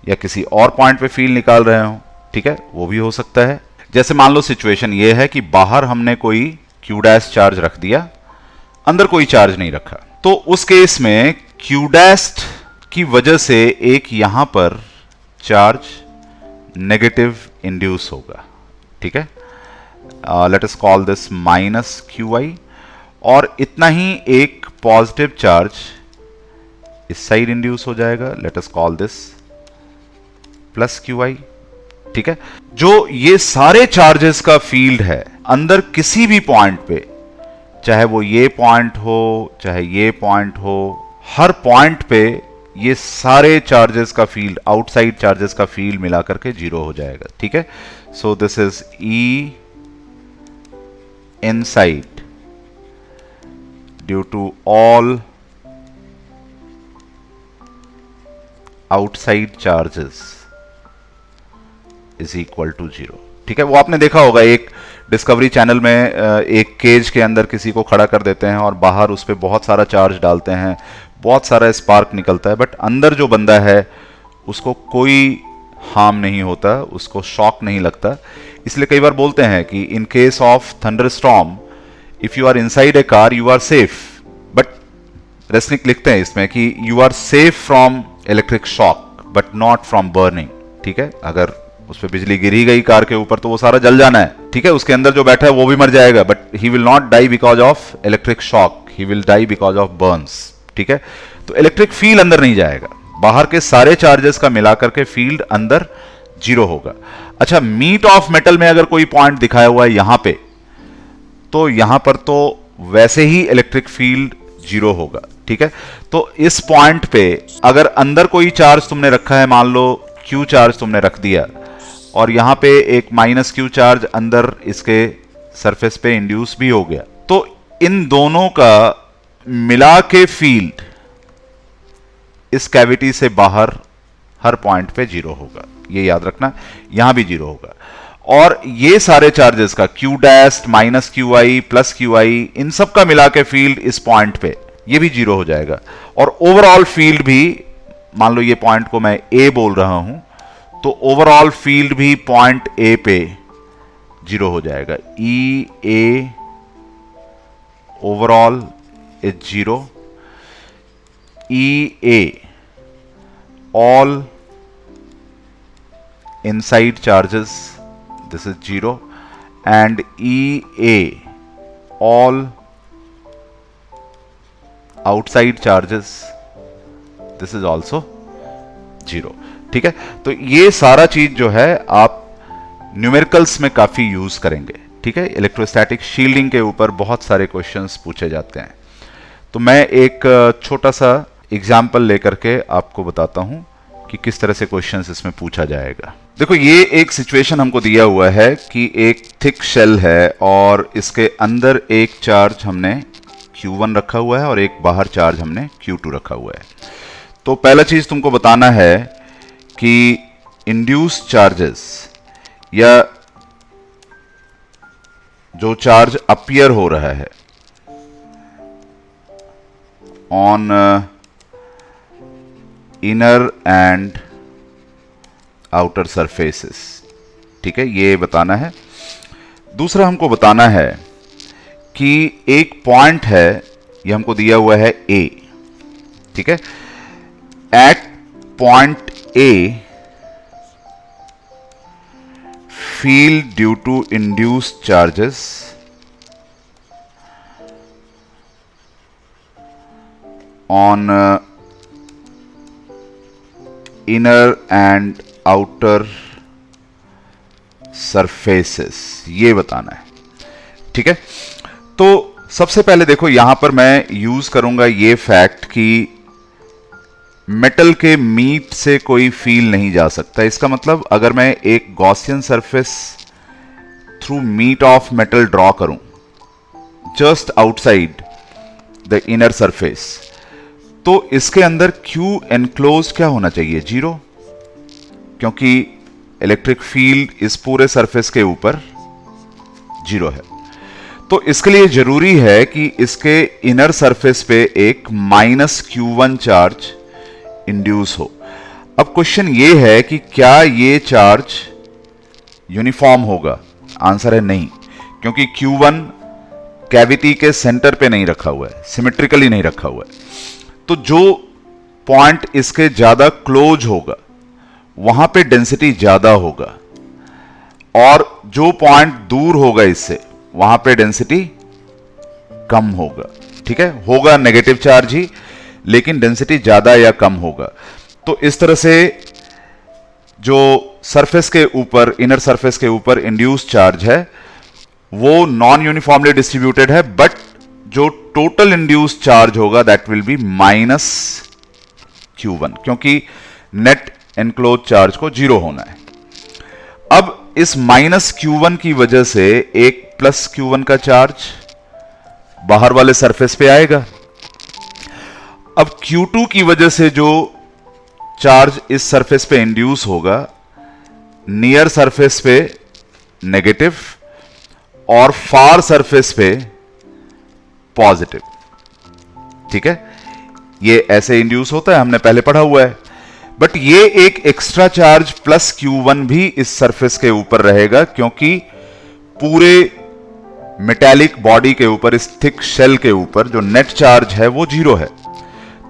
या किसी और पॉइंट पे फील्ड निकाल रहे हो. ठीक है, वो भी हो सकता है. जैसे मान लो सिचुएशन ये है कि बाहर हमने कोई Q डैश चार्ज रख दिया, अंदर कोई चार्ज नहीं रखा, तो उस केस में Q डैश की वजह से एक यहां पर चार्ज नेगेटिव इंड्यूस होगा. ठीक है, let us call this minus QI, और इतना ही एक पॉजिटिव चार्ज इस साइड इंड्यूस हो जाएगा, late us call this plus QI. ठीक है, जो ये सारे चार्जेस का फील्ड है अंदर किसी भी पॉइंट पे, चाहे वो ये पॉइंट हो चाहे ये पॉइंट हो, हर पॉइंट पे ये सारे चार्जेस का फील्ड, आउटसाइड चार्जेस का फील्ड मिला करके जीरो हो जाएगा. ठीक है, so this is E inside due to all outside charges is equal to zero. ठीक है, वो आपने देखा होगा एक डिस्कवरी चैनल में, एक केज के अंदर किसी को खड़ा कर देते हैं और बाहर उस पर बहुत सारा चार्ज डालते हैं, बहुत सारा स्पार्क निकलता है, बट अंदर जो बंदा है उसको कोई हार्म नहीं होता, उसको शॉक नहीं लगता. इसलिए कई बार बोलते हैं कि in case of thunderstorm if you are inside a car you are safe, but Resnick लिखते हैं इसमें कि you are safe from electric shock but not from burning. ठीक है, अगर उस पर बिजली गिरी गई कार के ऊपर तो वो सारा जल जाना है. ठीक है, उसके अंदर जो बैठा है वो भी मर जाएगा, but he will not die because of electric shock, he will die because of burns. ठीक है, तो इलेक्ट्रिक फील्ड अंदर नहीं जाएगा, बाहर के सारे चार्जेस का मिलाकर के फील्ड अंदर जीरो होगा. अच्छा, मीट ऑफ मेटल में अगर कोई पॉइंट दिखाया हुआ है यहां पे, तो यहां पर तो वैसे ही इलेक्ट्रिक फील्ड जीरो होगा. ठीक है, तो इस पॉइंट पे अगर अंदर कोई चार्ज तुमने रखा है, मान लो Q चार्ज तुमने रख दिया और यहां पे एक माइनस Q चार्ज अंदर इसके सरफेस पे इंड्यूस भी हो गया, तो इन दोनों का मिला के फील्ड इस कैविटी से बाहर हर पॉइंट पे जीरो होगा. ये याद रखना, यहां भी जीरो होगा. और ये सारे चार्जेस का Q dash minus QI plus QI, इन सब का मिला के फील्ड इस पॉइंट पे ये भी जीरो हो जाएगा. और ओवरऑल फील्ड भी, मान लो ये पॉइंट को मैं A बोल रहा हूं, तो ओवरऑल फील्ड भी पॉइंट A पे जीरो हो जाएगा. EA overall is zero, EA all inside charges, this is 0, and EA all outside charges, this is also 0. ठीक है, तो ये सारा चीज जो है आप न्यूमेरिकल्स में काफी यूज करेंगे. ठीक है, इलेक्ट्रोस्टैटिक शील्डिंग के ऊपर बहुत सारे क्वेश्चंस पूछे जाते हैं. तो मैं एक छोटा सा एग्जाम्पल लेकर के आपको बताता हूं कि किस तरह से क्वेश्चंस इसमें पूछा जाएगा. देखो, ये एक सिचुएशन हमको दिया हुआ है कि एक थिक शेल है और इसके अंदर एक चार्ज हमने Q1 रखा हुआ है और एक बाहर चार्ज हमने Q2 रखा हुआ है. तो पहला चीज तुमको बताना है कि इंड्यूस चार्जेस या जो चार्ज अपीयर हो रहा है on inner and outer surfaces, ठीक है, ये बताना है। दूसरा हमको बताना है कि एक पॉइंट है, ये हमको दिया हुआ है ए, ठीक है, at point A field due to induced charges on inner and outer surfaces, ये बताना है, ठीक है। तो सबसे पहले देखो यहां पर मैं यूज करूंगा ये फैक्ट कि मेटल के मीट से कोई फील नहीं जा सकता। इसका मतलब अगर मैं एक Gaussian surface through meet of metal draw करूं just outside the inner surface, तो इसके अंदर क्यू एनक्लोज क्या होना चाहिए, 0, क्योंकि इलेक्ट्रिक फील्ड इस पूरे सरफेस के ऊपर 0 है। तो इसके लिए जरूरी है कि इसके इनर सरफेस पे एक -Q1 चार्ज इंड्यूस हो। अब क्वेश्चन ये है कि क्या ये चार्ज यूनिफॉर्म होगा? आंसर है नहीं, क्योंकि Q1 कैविटी के सेंटर पे नहीं रखा हुआ है, सिमेट्रिकली नहीं रखा हुआ है। तो जो पॉइंट इसके ज्यादा क्लोज होगा वहां पे डेंसिटी ज्यादा होगा, और जो पॉइंट दूर होगा इससे वहां पे डेंसिटी कम होगा, ठीक है। होगा नेगेटिव चार्ज ही, लेकिन डेंसिटी ज्यादा या कम होगा। तो इस तरह से जो सरफेस के ऊपर, इनर सरफेस के ऊपर इंड्यूस्ड चार्ज है वो नॉन यूनिफॉर्मली डिस्ट्रीब्यूटेड है, बट जो टोटल इंड्यूस्ड चार्ज होगा दैट विल बी -Q1, क्योंकि नेट एनक्लोज चार्ज को 0 होना है। अब इस -Q1 की वजह से एक +Q1 का चार्ज बाहर वाले सरफेस पे आएगा। अब Q2 की वजह से जो चार्ज इस सरफेस पे इंड्यूस होगा, नियर सरफेस पे नेगेटिव और फार सरफेस पे पॉजिटिव, ठीक है। ये ऐसे इंड्यूस होता है, हमने पहले पढ़ा हुआ है। बट ये एक एक्स्ट्रा चार्ज +Q1 भी इस सरफेस के ऊपर रहेगा, क्योंकि पूरे मेटालिक बॉडी के ऊपर, इस थिक शेल के ऊपर जो नेट चार्ज है वो 0 है।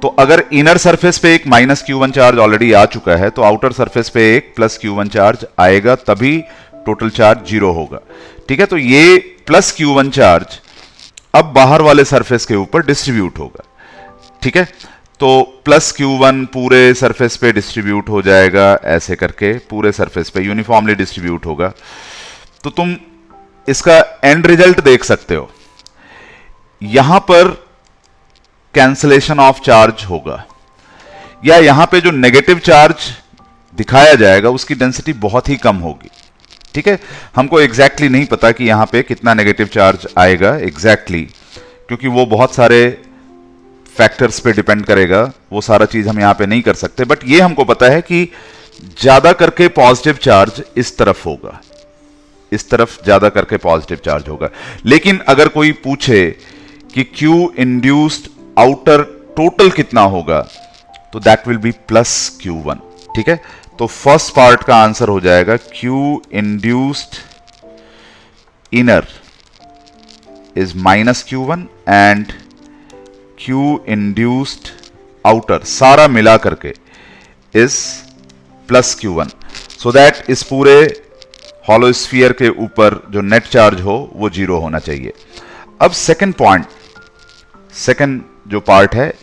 तो अगर इनर सरफेस पे एक -Q1 चार्ज ऑलरेडी आ चुका है, तो आउटर सरफेस पे एक +Q1 चार्ज आएगा, तभी टोटल चार्ज 0 होगा, ठीक है। तो ये +Q1 चार्ज अब बाहर वाले सरफेस के ऊपर डिस्ट्रीब्यूट होगा, ठीक है। तो +Q1 पूरे सरफेस पे डिस्ट्रीब्यूट हो जाएगा, ऐसे करके पूरे सरफेस पे यूनिफॉर्मली डिस्ट्रीब्यूट होगा। तो तुम इसका एंड रिजल्ट देख सकते हो, यहां पर कैंसलेशन ऑफ चार्ज होगा, या यहां पे जो नेगेटिव चार्ज दिखाया जाएगा उसकी डेंसिटी बहुत ही कम होगी, ठीक है। हमको एग्जैक्टली नहीं पता कि यहां पे कितना नेगेटिव चार्ज आएगा एग्जैक्टली, क्योंकि वो बहुत सारे फैक्टर्स पे डिपेंड करेगा, वो सारा चीज हम यहां पे नहीं कर सकते। बट ये हमको पता है कि ज्यादा करके पॉजिटिव चार्ज इस तरफ होगा, इस तरफ ज्यादा करके पॉजिटिव चार्ज होगा। लेकिन अगर कोई पूछे कि Q इंड्यूस्ड आउटर टोटल कितना होगा, तो दैट विल बी +Q1, ठीक है। तो फर्स्ट पार्ट का आंसर हो जाएगा Q induced inner is -Q1 and Q induced outer सारा मिला करके इज +Q1, सो दैट इस पूरे हॉलो स्फीयर के ऊपर जो नेट चार्ज हो वो 0 होना चाहिए। अब सेकंड पॉइंट, सेकंड जो पार्ट है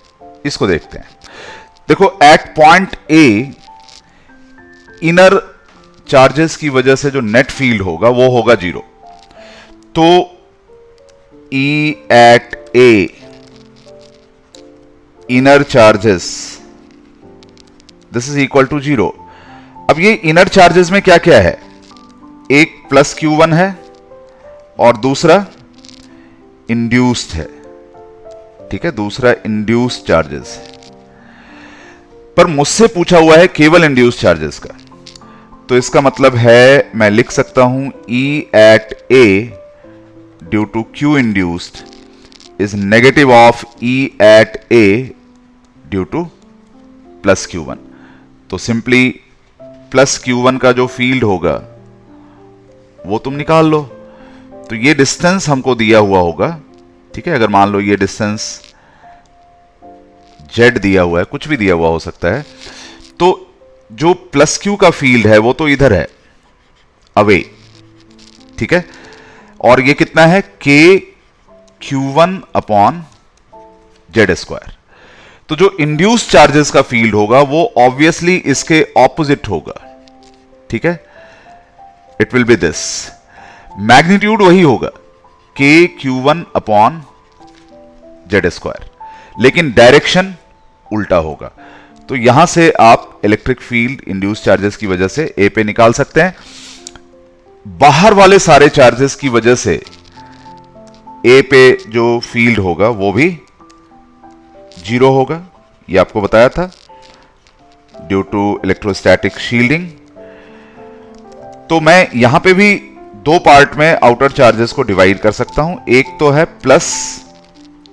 इसको देखते हैं। देखो at point A inner charges की वजह से जो नेट फील्ड होगा वो होगा 0। तो E at A inner charges this is equal to 0। अब ये इनर चार्जेस में क्या क्या है, एक +Q1 है और दूसरा इंड्यूस्ड है, ठीक है, दूसरा इंड्यूस्ड चार्जेस है। पर मुझसे पूछा हुआ है केवल इंड्यूस्ड चार्जेस का, तो इसका मतलब है मैं लिख सकता हूं E at A due to Q induced is negative of E at A due to +Q1। तो सिंपली +Q1 का जो फील्ड होगा वो तुम निकाल लो। तो ये डिस्टेंस हमको दिया हुआ होगा, ठीक है। अगर मान लो ये डिस्टेंस z दिया हुआ है, कुछ भी दिया हुआ हो सकता है, तो जो प्लस q का फील्ड है वो तो इधर है, अवे, ठीक है। और ये कितना है, k q1 upon Z square. तो जो इंड्यूस चार्जेस का फील्ड होगा वो ऑब्वियसली इसके ऑपोजिट होगा, ठीक है। It will be this, magnitude वही होगा k q1 upon Z square, लेकिन डायरेक्शन उल्टा होगा। तो यहां से आप इलेक्ट्रिक फील्ड इंड्यूस चार्जेस की वजह से ए पे निकाल सकते हैं। बाहर वाले सारे चार्जेस की वजह से ए पे जो फील्ड होगा वो भी जीरो होगा, ये आपको बताया था, ड्यू टू इलेक्ट्रोस्टैटिक शील्डिंग। तो मैं यहां पे भी दो पार्ट में आउटर चार्जेस को डिवाइड कर सकता हूं। एक तो है प्लस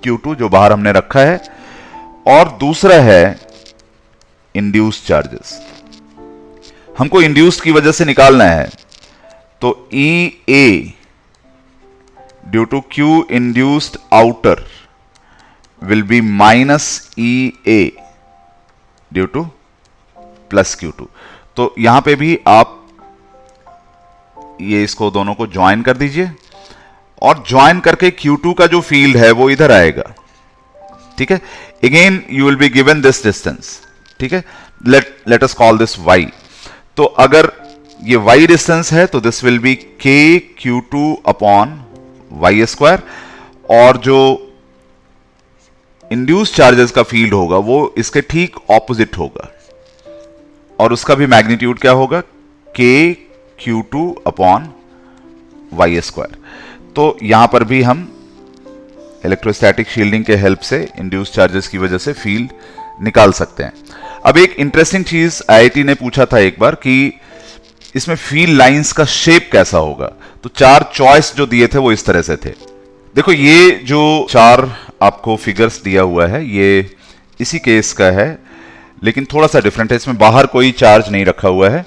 Q2 जो बाहर हमने रखा है, और दूसरा है इंड्यूस्ड चार्जेस। हमको इंड्यूस्ड की वजह से निकालना है, तो EA due to Q induced outer will be minus EA due to plus Q2। तो यहां पे भी आप ये इसको दोनों को ज्वाइन कर दीजिए, और ज्वाइन करके Q2 का जो फील्ड है वो इधर आएगा, ठीक है। Again you will be given this distance, ठीक है। Let us call this y। तो अगर ये y डिस्टेंस है तो this will be k q2 upon y square, और जो इंड्यूस चार्जेस का फील्ड होगा वो इसके ठीक ऑपोजिट होगा, और उसका भी मैग्नीट्यूड क्या होगा, k q2 upon y square. तो यहां पर भी हम इलेक्ट्रोस्टैटिक शील्डिंग के हेल्प से इंड्यूस चार्जेस की वजह से फील्ड निकाल सकते हैं। अब एक इंटरेस्टिंग चीज आईआईटी ने पूछा था एक बार कि इसमें फील्ड लाइंस का शेप कैसा होगा। तो चार चॉइस जो दिए थे वो इस तरह से थे। देखो ये जो चार आपको फिगर्स दिया हुआ है ये इसी केस का है, लेकिन थोड़ा सा डिफरेंट है। इसमें बाहर कोई चार्ज नहीं रखा हुआ है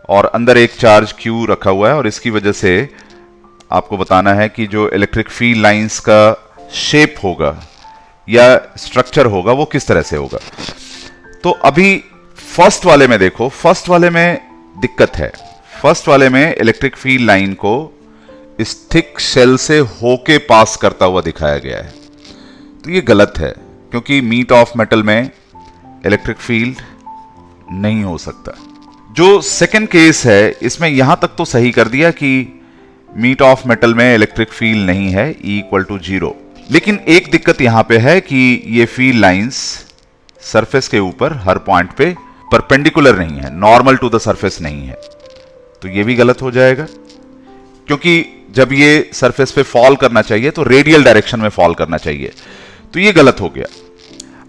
और अंदर एक चार्ज Q रखा हुआ है, और इसकी वजह से आपको बताना है कि जो इलेक्ट्रिक फील्ड लाइंस का शेप होगा या स्ट्रक्चर होगा वो किस तरह से होगा। तो अभी फर्स्ट वाले में देखो, फर्स्ट वाले में दिक्कत है। फर्स्ट वाले में इलेक्ट्रिक फील्ड लाइन को इस थिक शेल से होके पास करता हुआ दिखाया गया है, तो ये गलत है, क्योंकि मीट ऑफ मेटल में इलेक्ट्रिक फील्ड नहीं हो सकता। जो सेकंड केस है इसमें यहां तक तो सही कर दिया कि मीट ऑफ मेटल में इलेक्ट्रिक फील्ड नहीं है, E इक्वल टू 0। लेकिन एक दिक्कत यहां पे है कि ये फील्ड लाइंस सरफेस के ऊपर हर पॉइंट पे परपेंडिकुलर नहीं है, नॉर्मल टू द सरफेस नहीं है। तो ये भी गलत हो जाएगा, क्योंकि जब ये सरफेस पे फॉल करना चाहिए तो रेडियल डायरेक्शन में फॉल करना चाहिए, तो ये गलत हो गया।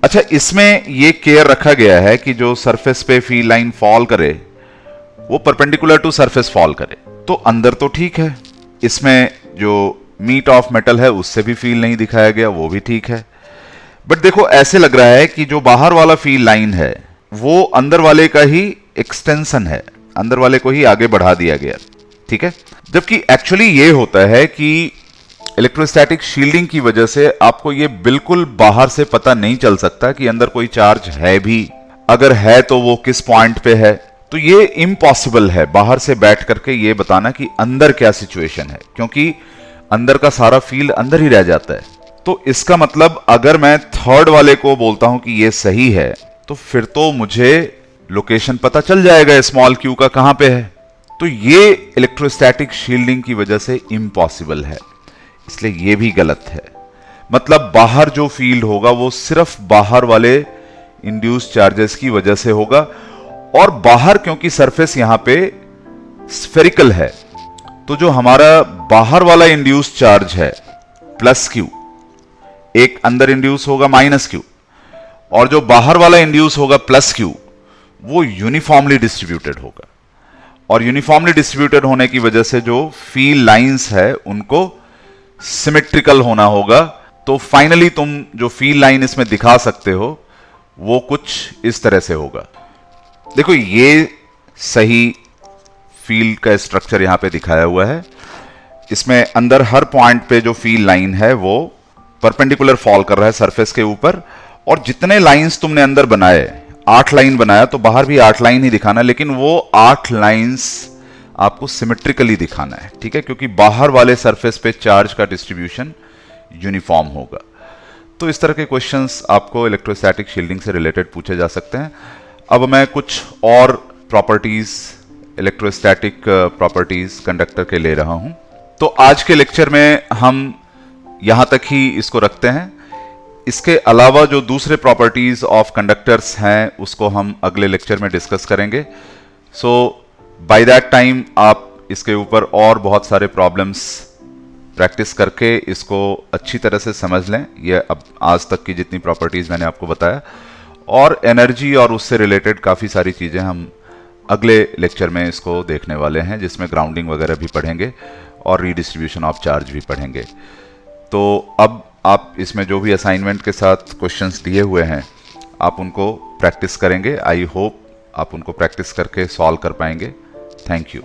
अच्छा, इसमें ये केयर रखा गया है कि जो सरफेस पे फील्ड लाइन फॉल करे वो परपेंडिकुलर टू सरफेस फॉल करे, तो अंदर तो ठीक है। इसमें जो मीट ऑफ मेटल है उससे भी फील्ड नहीं दिखाया गया, वो भी ठीक है। बट देखो ऐसे लग रहा है कि जो बाहर वाला फील्ड लाइन है वो अंदर वाले का ही एक्सटेंशन है, अंदर वाले को ही आगे बढ़ा दिया गया, ठीक है। जबकि एक्चुअली ये होता है कि इलेक्ट्रोस्टैटिक शील्डिंग की वजह से आपको ये बिल्कुल बाहर से पता नहीं चल सकता कि अंदर कोई चार्ज है भी, अगर है तो वो किस पॉइंट पे है। तो ये इम्पॉसिबल है बाहर से बैठ करके ये बताना कि अंदर क्या सिचुएशन है, क्योंकि अंदर का सारा फील्ड अंदर ही रह जाता है। तो इसका मतलब अगर मैं थर्ड वाले को बोलता हूं कि ये सही है, तो फिर तो मुझे लोकेशन पता चल जाएगा स्मॉल q का कहां पे है। तो ये इलेक्ट्रोस्टैटिक शील्डिंग की वजह से इम्पॉसिबल है, इसलिए ये भी गलत है। मतलब बाहर जो फील्ड होगा वो सिर्फ बाहर वाले इंड्यूस चार्जेस की वजह से होगा, और बाहर क्योंकि सरफेस यहां पे स्फेरिकल है, तो जो हमारा बाहर वाला इंड्यूस चार्ज है प्लस Q, एक अंदर इंड्यूस होगा माइनस Q, और जो बाहर वाला इंड्यूस होगा प्लस Q वो यूनिफॉर्मली डिस्ट्रीब्यूटेड होगा। और यूनिफॉर्मली डिस्ट्रीब्यूटेड होने की वजह से जो फील्ड लाइंस है उनको सिमेट्रिकल होना होगा। तो फाइनली तुम जो फील्ड लाइन इसमें दिखा सकते हो वो कुछ इस तरह से होगा। देखो ये सही फील्ड का स्ट्रक्चर यहाँ पे दिखाया हुआ है। इसमें अंदर हर पॉइंट पे जो फील्ड लाइन है वो परपेंडिकुलर फॉल कर रहा है सरफेस के ऊपर, और जितने लाइंस तुमने अंदर बनाए, 8 लाइन बनाया तो बाहर भी 8 लाइन ही दिखाना, लेकिन वो 8 लाइंस आपको सिमेट्रिकली दिखाना है, ठीक है, क्योंकि बाहर वाले सरफेस पे चार्ज का डिस्ट्रीब्यूशन यूनिफॉर्म होगा। तो इस तरह के क्वेश्चंस आपको इलेक्ट्रोस्टैटिक शील्डिंग से रिलेटेड पूछे जा सकते हैं। अब मैं कुछ और प्रॉपर्टीज, इलेक्ट्रोस्टैटिक प्रॉपर्टीज कंडक्टर के ले रहा हूं। तो आज के लेक्चर में हम यहां तक ही इसको रखते हैं। इसके अलावा जो दूसरे प्रॉपर्टीज ऑफ कंडक्टर्स हैं उसको हम अगले लेक्चर में डिस्कस करेंगे। सो बाय दैट टाइम आप इसके ऊपर और बहुत सारे प्रॉब्लम्स प्रैक्टिस करके इसको अच्छी तरह से समझ लें। ये अब आज तक की जितनी प्रॉपर्टीज मैंने आपको बताया, और एनर्जी और उससे रिलेटेड काफ़ी सारी चीज़ें हम अगले लेक्चर में इसको देखने वाले हैं, जिसमें ग्राउंडिंग वगैरह भी पढ़ेंगे और रीडिस्ट्रीब्यूशन ऑफ चार्ज भी पढ़ेंगे। तो अब आप इसमें जो भी असाइनमेंट के साथ क्वेश्चंस दिए हुए हैं आप उनको प्रैक्टिस करेंगे। आई होप आप उनको प्रैक्टिस करके सॉल्व कर पाएंगे। Thank you.